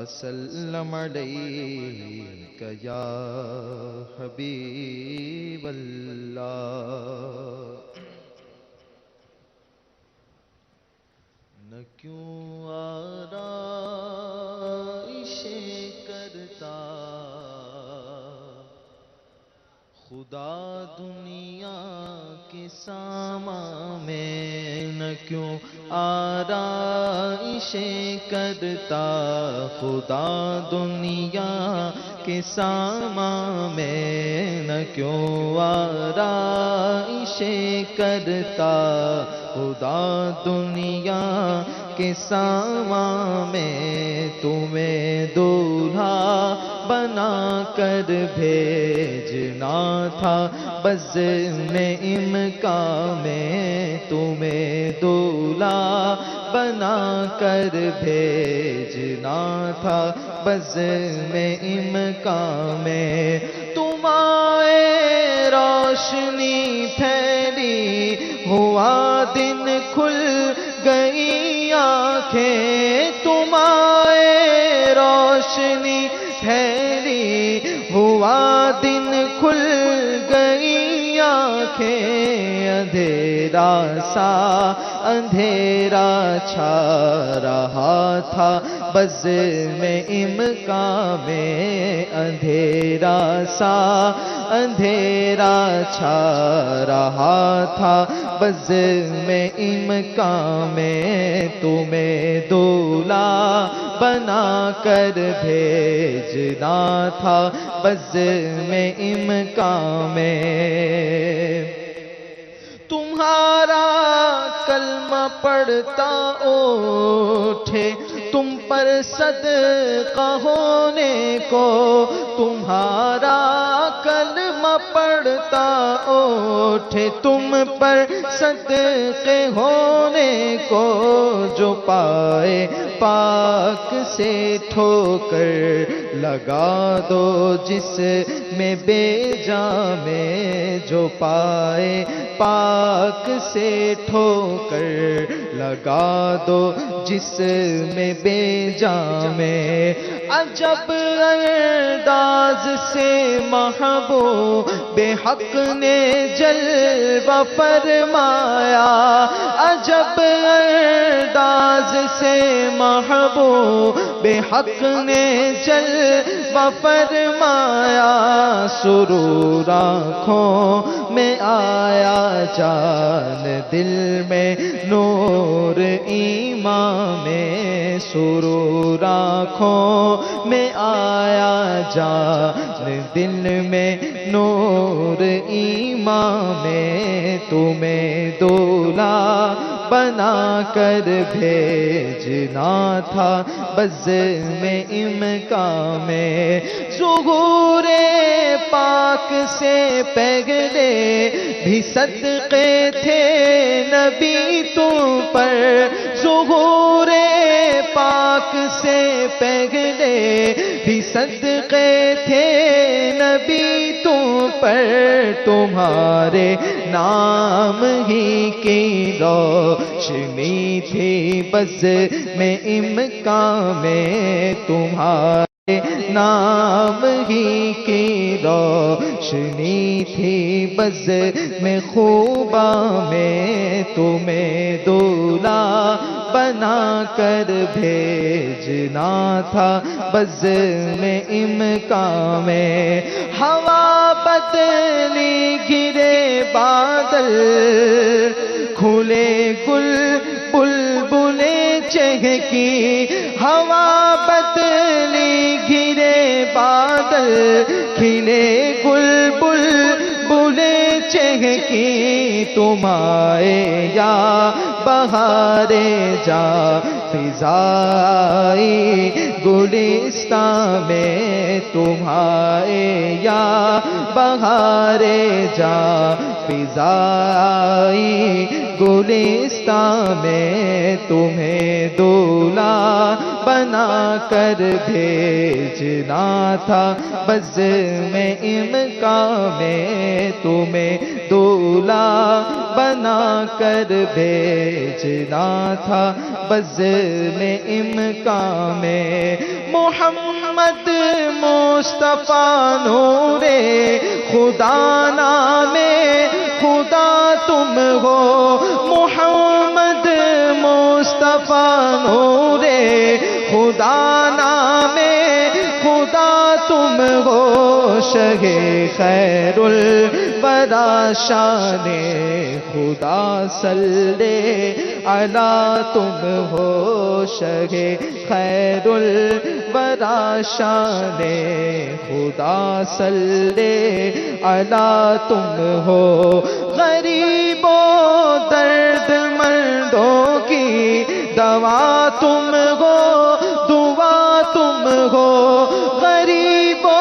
وسلم علیک یا حبیب اللہ۔ نہ کیوں آرائشیں کرتا خدا دنیا کے سامان میں، نہ کیوں آرائشیں کرتا خدا دنیا کے سامان میں، نہ کیوں آرائشیں کرتا خدا دنیا کے سامان میں، تمہیں دولہا بنا کر بھیجنا تھا بزم امکان میں، تمہیں دولہا بنا کر بھیجنا تھا بزم امکان میں، تم آئے روشنی پھیلی ہوا دن کھل گئی آنکھیں، تم آئے روشنی پھیلی ہوا دن کھل گئی آنکھیں، اندھیرا سا اندھیرا چھا رہا تھا بزم امکان میں، اندھیرا سا اندھیرا چھا رہا تھا بزم امکان میں، تمہیں دولہا بنا کر بھیجنا تھا بزم امکان میں، تمہارا کلمہ پڑھتا اٹھے تم پر صدقہ ہونے کو، تمہارا کلمہ پڑھتا اٹھے تم پر صدقے ہونے کو، جو پائے پاک سے ٹھوکر لگا دو جس میں بے جان میں، جو پائے پاک سے ٹھوکر لگا دو جس میں بے جان میں، عجب انداز سے محبوب حق نے جلوہ فرمایا، عجب انداز سے محبوب حق نے جلوہ فرمایا، سرور آنکھوں میں آیا جان دل میں نور ایمان میں، سرور آنکھوں میں آیا جان دل میں نور ایمان میں، تمہیں دولہا بنا کر بھیجنا تھا بزم امکان میں، ظہور پاک سے پہلے بھی صدقے تھے نبی تم پر، ظہور پاک سے پہلے بھی صدقے تھے نبی تم پر، تمہارے نام ہی کی روشنی تھی بزم امکان میں، تمہارے نام ہی کی روشنی تھی بزم خوباں میں، تمہیں دولہا بنا کر بھیجنا تھا بزم امکان میں، ہوا بدلی گرے بادل کھلے گل بلبلیں چہکی، ہوا بدلی گرے بادل کھلے گل بلبلیں چہکی، تم آئے یا بہار جا فضائی گلستان میں، تم آئے یا بہار جا فضائی گلستان میں، تمہیں دولہا بنا کر بھیجنا تھا بزم امکان میں تمہیں دولہا بنا کر بھیجنا تھا بزم امکان میں محمد مصطفیٰ نور خدا نام خدا تم ہو محمد مصطفیٰ نور خدا نام خدا تم ہو شہ خیر الورا شان خدا صلی علی تم ہو شہ خیر الورا شان خدا صلی علی تم ہو غریب و درد مندوں کی دوا تم ہو دعا تم ہو غریب و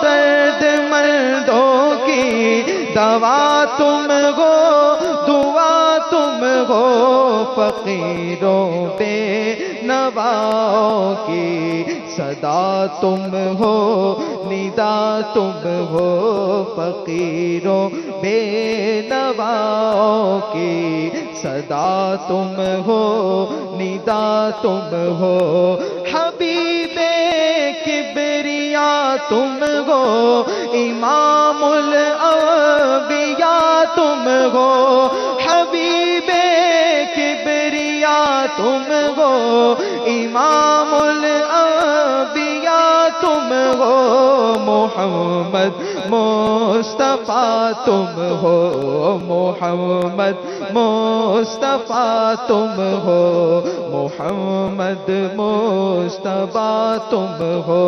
درد مندوں کی دوا تم ہو دعا تم ہو فقیروں بے نواؤں کی صدا تم ہو ندا تم ہو فقیروں بے نواؤں کی صدا تم ہو ندا تم ہو حبیب کبریا تم ہو امام الانبیاء تم ہو حبیب کبریا تم ہو امام الانبیاء تم ہو محمد مصطفیٰ تم ہو محمد مصطفیٰ تم ہو محمد مصطفیٰ تم ہو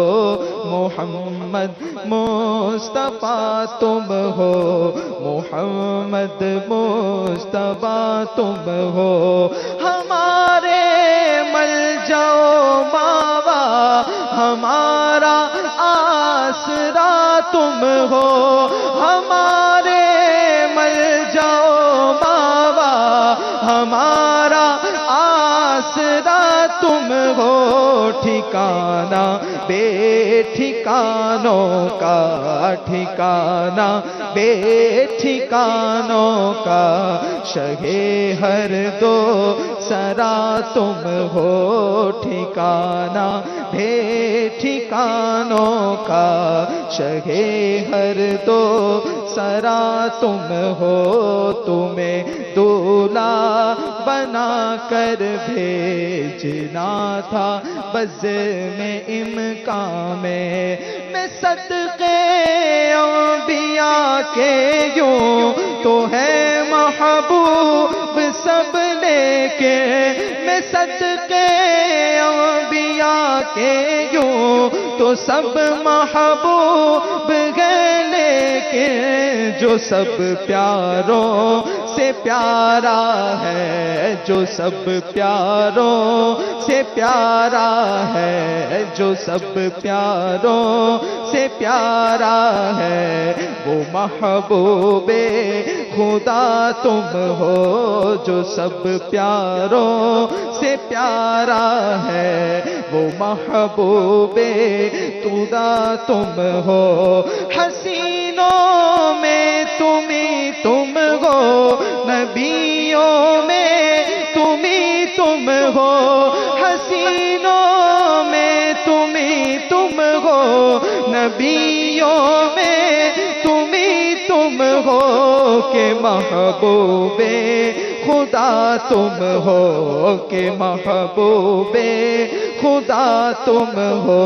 محمد مصطفیٰ تم ہو محمد مصطفیٰ تم ہو ہمارے ملجا و ماوا ہمارا آسرا تم ہو ہمارے ملجا و ماوا ہمارا آسرا تم ہو ٹھکانہ بے ٹھکانوں کا ٹھکانہ بے ٹھکانوں کا شہ ہر دو سرا تم ہو ٹھکانہ بے ٹھکانوں کا شہ ہر دو سرا تم ہو تمہیں دولہا بنا کر بھیجنا تھا بزم امکان میں صدقے انبیاء کے یوں تو ہے محبوب سب لیکے میں صدقے انبیاء کے یوں تو سب محبوب گئے لیکن جو سب پیاروں سے پیارا ہے جو سب پیاروں سے پیارا ہے جو سب پیاروں سے پیارا ہے وہ محبوب خدا تم ہو جو سب پیاروں سے پیارا ہے وہ محبوب خدا تم ہو حسینوں میں تم ہی تم ہو نبیوں میں تم ہی تم ہو حسینوں میں تم ہی تم ہو نبیوں میں تم ہی تم ہو کہ محبوب خدا تم ہو کہ محبوب خدا تم ہو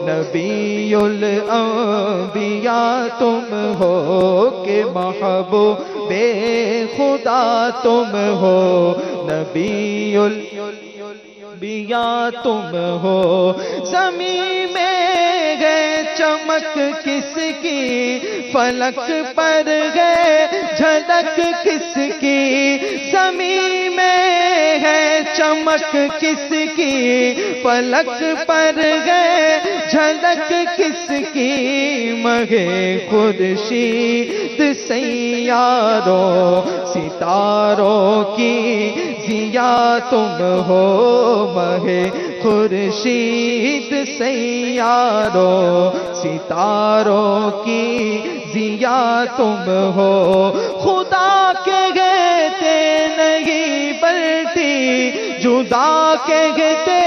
نبی الانبیاء تم ہو کہ محبوب خدا تم ہو نبی الانبیاء تم ہو زمین میں گئے چمک کس کی فلک پر گئے جھلک کس کی زمین میں ہے چمک کس کی فلک پر گئے جھلک کس کی مگے خورشید سیاروں ستاروں کی ضیا تم ہو مہ خورشید سیاروں ستاروں کی ضیا تم ہو خدا کہتے نہیں بلتی جدا کہتے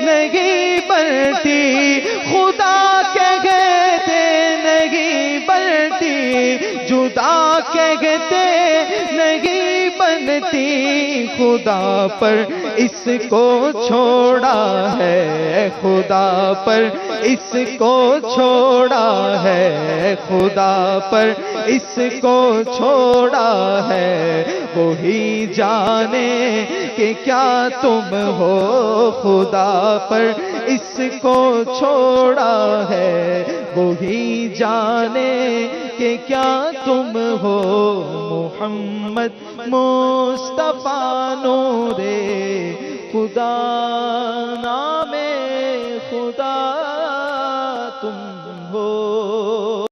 نہیں بلتی خدا کہتے نہیں بلتی جدا کہتے نہیں بنتی خدا پر اس کو چھوڑا ہے خدا پر اس کو چھوڑا ہے خدا پر اس کو چھوڑا ہے وہی جانے کہ کیا تم ہو خدا پر اس کو چھوڑا ہے وہی جانے کہ کیا تم ہو محمد مصطفیٰ نور خدا نام خدا